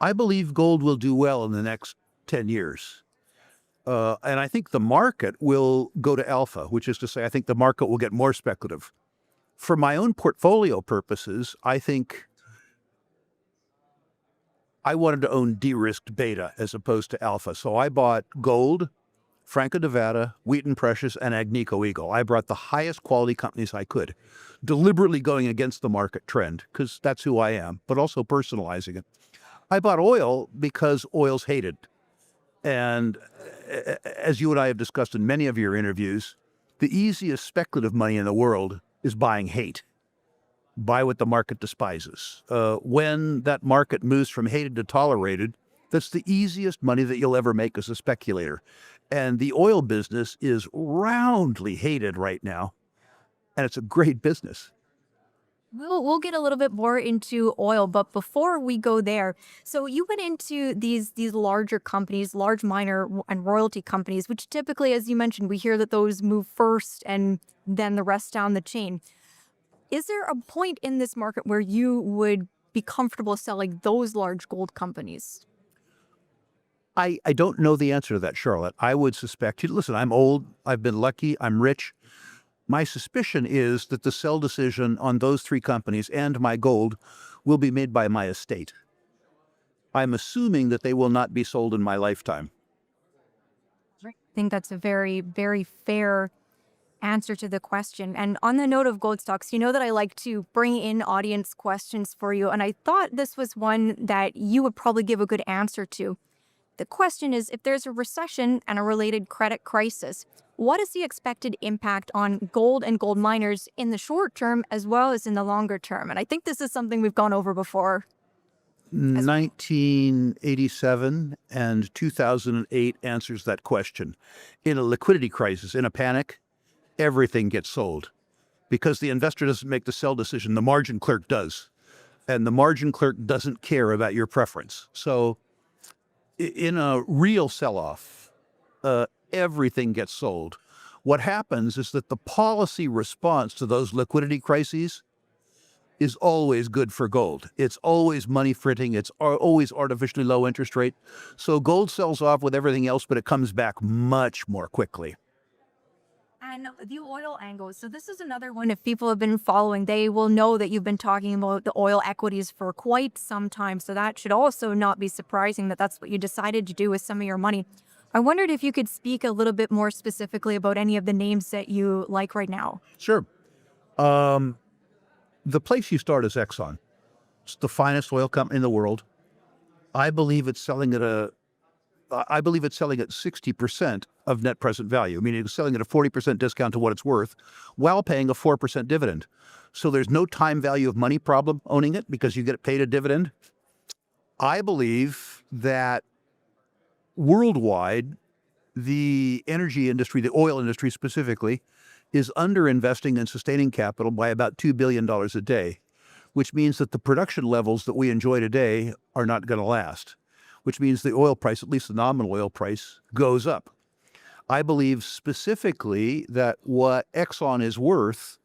I believe gold will do well in the next 10 years. And I think the market will go to alpha, which is to say, I think the market will get more speculative. For my own portfolio purposes, I think I wanted to own de-risked beta as opposed to alpha. So I bought gold, Franco-Nevada, Wheaton Precious, and Agnico Eagle. I brought the highest quality companies I could, deliberately going against the market trend, because that's who I am, but also personalizing it. I bought oil because oil's hated. And as you and I have discussed in many of your interviews, the easiest speculative money in the world is buying hate. Buy what the market despises. When that market moves from hated to tolerated, that's the easiest money that you'll ever make as a speculator. And the oil business is roundly hated right now, and it's a great business. We'll get a little bit more into oil, but before we go there, so you went into these larger companies, large miner and royalty companies, which typically, as you mentioned, we hear that those move first and then the rest down the chain. Is there a point in this market where you would be comfortable selling those large gold companies? I don't know the answer to that, Charlotte. I would suspect, listen, I'm old, I've been lucky, I'm rich. My suspicion is that the sell decision on those three companies and my gold will be made by my estate. I'm assuming that they will not be sold in my lifetime. I think that's a very, very fair answer to the question. And on the note of gold stocks, you know that I like to bring in audience questions for you. And I thought this was one that you would probably give a good answer to. The question is, if there's a recession and a related credit crisis, what is the expected impact on gold and gold miners in the short term as well as in the longer term? And I think this is something we've gone over before. 1987 and 2008 answers that question. In a liquidity crisis, in a panic, everything gets sold because the investor doesn't make the sell decision. The margin clerk does. And the margin clerk doesn't care about your preference. So in a real sell-off, everything gets sold. What happens is that the policy response to those liquidity crises is always good for gold. It's always money fritting. It's always artificially low interest rate. So gold sells off with everything else, but it comes back much more quickly. And the oil angle. So this is another one. If people have been following, they will know that you've been talking about the oil equities for quite some time. So that should also not be surprising that that's what you decided to do with some of your money. I wondered if you could speak a little bit more specifically about any of the names that you like right now. Sure. The place you start is Exxon. It's the finest oil company in the world. I believe it's selling at 60% of net present value, meaning it's selling at a 40% discount to what it's worth while paying a 4% dividend. So there's no time value of money problem owning it because you get paid a dividend. I believe that worldwide, the energy industry, the oil industry specifically, is underinvesting in sustaining capital by about $2 billion a day, which means that the production levels that we enjoy today are not going to last, which means the oil price, at least the nominal oil price, goes up. I believe specifically that what Exxon is worth,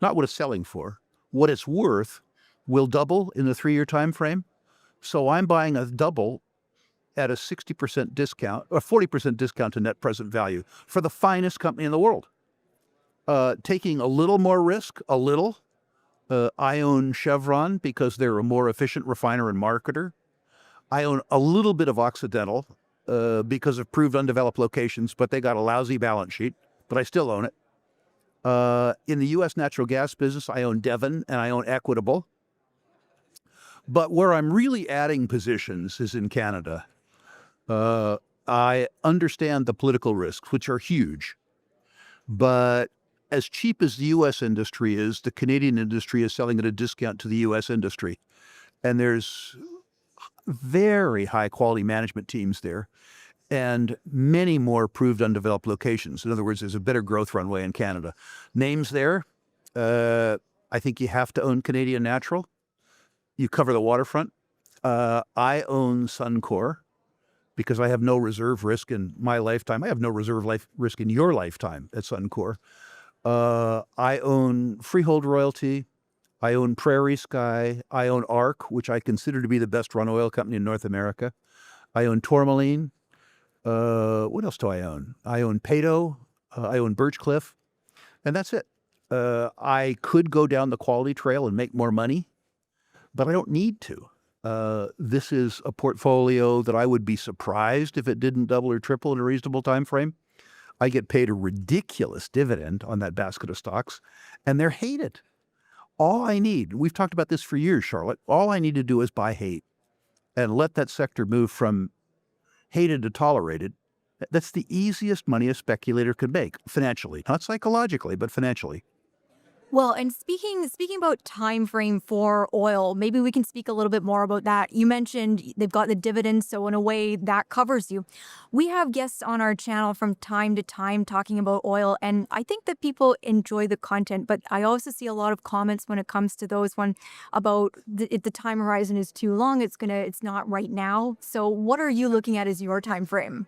not what it's selling for, what it's worth will double in the 3-year time frame. So I'm buying a double at a 60% discount or 40% discount to net present value for the finest company in the world. Taking a little more risk, a little. I own Chevron because they're a more efficient refiner and marketer. I own a little bit of Occidental because of proved undeveloped locations, but they got a lousy balance sheet, but I still own it. In the U.S. natural gas business, I own Devon and I own Equitable. But where I'm really adding positions is in Canada. I understand the political risks, which are huge, but as cheap as the U.S. industry is, the Canadian industry is selling at a discount to the U.S. industry. And there's very high quality management teams there and many more proved undeveloped locations. In other words, there's a better growth runway in Canada. Names there, I think you have to own Canadian Natural. You cover the waterfront. I own Suncor because I have no reserve risk in my lifetime. I have no reserve risk in your lifetime at Suncor. I own Freehold Royalty. I own Prairie Sky. I own ARC, which I consider to be the best run oil company in North America. I own Tourmaline. What else do I own? I own Peyto. I own Birchcliff. And that's it. I could go down the quality trail and make more money, but I don't need to. This is a portfolio that I would be surprised if it didn't double or triple in a reasonable time frame. I get paid a ridiculous dividend on that basket of stocks, and they're hated. All I need, we've talked about this for years, Charlotte, all I need to do is buy hate and let that sector move from hated to tolerated. That's the easiest money a speculator could make financially, not psychologically, but financially. Well, and speaking about time frame for oil, maybe we can speak a little bit more about that. You mentioned they've got the dividends, so in a way that covers you. We have guests on our channel from time to time talking about oil, and I think that people enjoy the content, but I also see a lot of comments when it comes to those one about if the time horizon is too long, it's not right now. So what are you looking at as your time frame?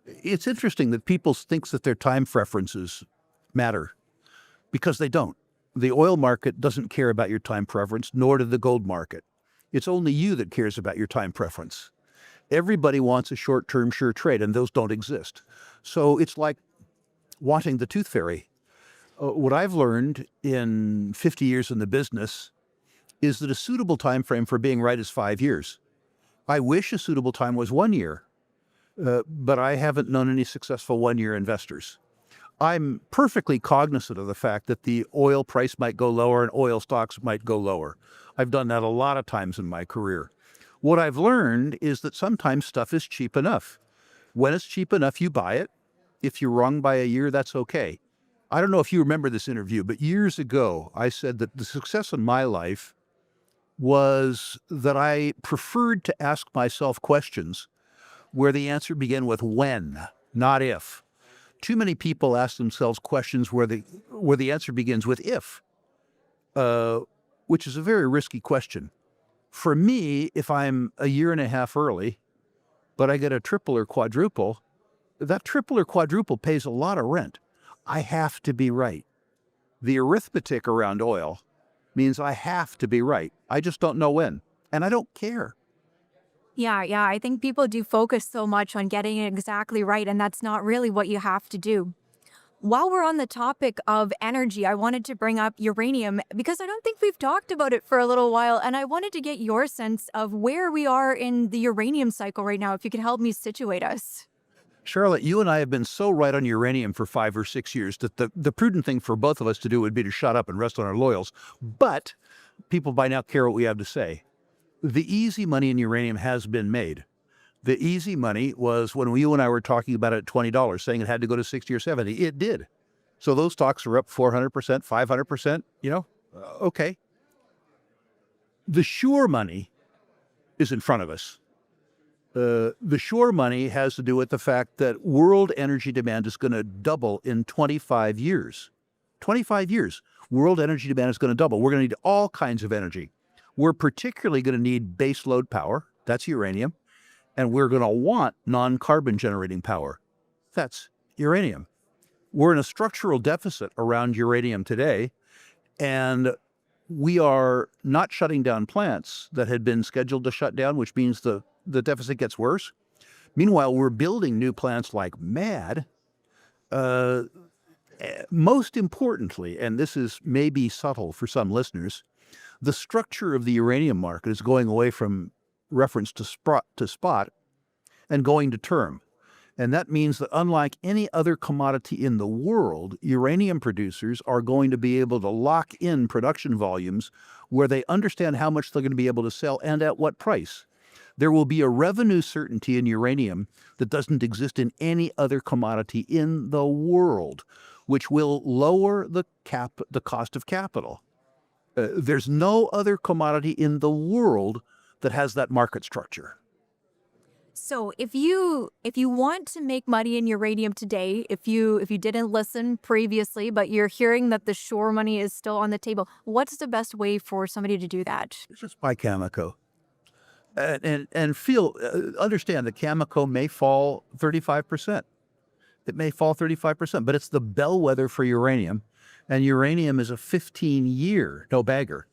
It's interesting that people think that their time preferences matter because they don't. The oil market doesn't care about your time preference, nor did the gold market. It's only you that cares about your time preference. Everybody wants a short-term sure trade, and those don't exist. So it's like wanting the tooth fairy. What I've learned in 50 years in the business is that a suitable time frame for being right is 5 years. I wish a suitable time was 1 year, but I haven't known any successful one-year investors. I'm perfectly cognizant of the fact that the oil price might go lower and oil stocks might go lower. I've done that a lot of times in my career. What I've learned is that sometimes stuff is cheap enough. When it's cheap enough, you buy it. If you're wrong by a year, that's okay. I don't know if you remember this interview, but years ago, I said that the success in my life was that I preferred to ask myself questions where the answer began with when, not if. Too many people ask themselves questions where the answer begins with if, which is a very risky question. For me, if I'm a year and a half early, but I get a triple or quadruple, that triple or quadruple pays a lot of rent. I have to be right. The arithmetic around oil means I have to be right. I just don't know when, and I don't care. Yeah, I think people do focus so much on getting it exactly right, and that's not really what you have to do. While we're on the topic of energy, I wanted to bring up uranium because I don't think we've talked about it for a little while, and I wanted to get your sense of where we are in the uranium cycle right now, if you could help me situate us. Charlotte, you and I have been so right on uranium for 5 or 6 years that the prudent thing for both of us to do would be to shut up and rest on our laurels. But people by now care what we have to say. The easy money in uranium has been made. The easy money was when you and I were talking about it at $20, saying it had to go to 60 or 70. It did. So those stocks are up 400%, 500%, okay. The sure money is in front of us. The sure money has to do with the fact that world energy demand is going to double in 25 years. 25 years, world energy demand is going to double. We're going to need all kinds of energy. We're particularly going to need base load power. That's uranium. And we're going to want non-carbon generating power. That's uranium. We're in a structural deficit around uranium today, and we are not shutting down plants that had been scheduled to shut down, which means the deficit gets worse. Meanwhile, we're building new plants like mad. Most importantly, and this is maybe subtle for some listeners, the structure of the uranium market is going away from reference to spot and going to term. And that means that unlike any other commodity in the world, uranium producers are going to be able to lock in production volumes where they understand how much they're going to be able to sell and at what price. There will be a revenue certainty in uranium that doesn't exist in any other commodity in the world, which will lower the cost of capital. There's no other commodity in the world that has that market structure. So if you want to make money in uranium today, if you didn't listen previously, but you're hearing that the sure money is still on the table, what's the best way for somebody to do that? Just buy Cameco. And understand that Cameco may fall 35%. It may fall 35%, but it's the bellwether for uranium. And uranium is a 15-year no-bagger.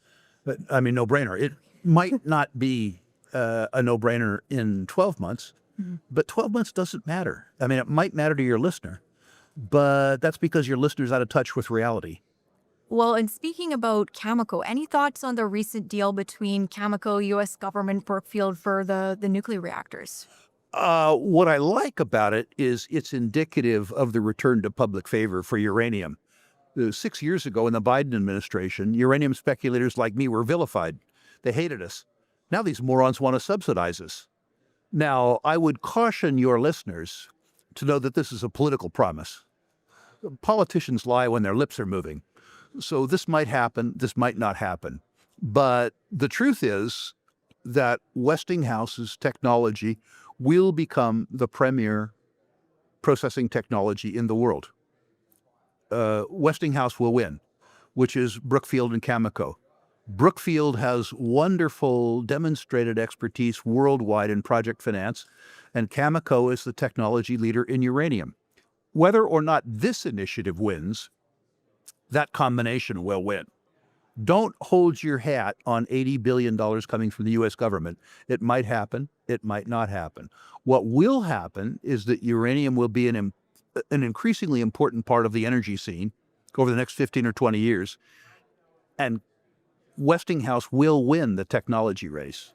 But I mean, no-brainer. It might not be a no-brainer in 12 months, but 12 months doesn't matter. I mean, it might matter to your listener, but that's because your listener's out of touch with reality. Well, and speaking about Cameco, any thoughts on the recent deal between Cameco, U.S. government, Brookfield for the nuclear reactors? What I like about it is it's indicative of the return to public favor for uranium. 6 years ago in the Biden administration, uranium speculators like me were vilified. They hated us. Now these morons want to subsidize us. Now, I would caution your listeners to know that this is a political promise. Politicians lie when their lips are moving. So this might happen, this might not happen. But the truth is that Westinghouse's technology will become the premier processing technology in the world. Westinghouse will win, which is Brookfield and Cameco. Brookfield has wonderful demonstrated expertise worldwide in project finance, and Cameco is the technology leader in uranium. Whether or not this initiative wins, that combination will win. Don't hold your hat on $80 billion coming from the U.S. government. It might happen. It might not happen. What will happen is that uranium will be an increasingly important part of the energy scene over the next 15 or 20 years, and Westinghouse will win the technology race.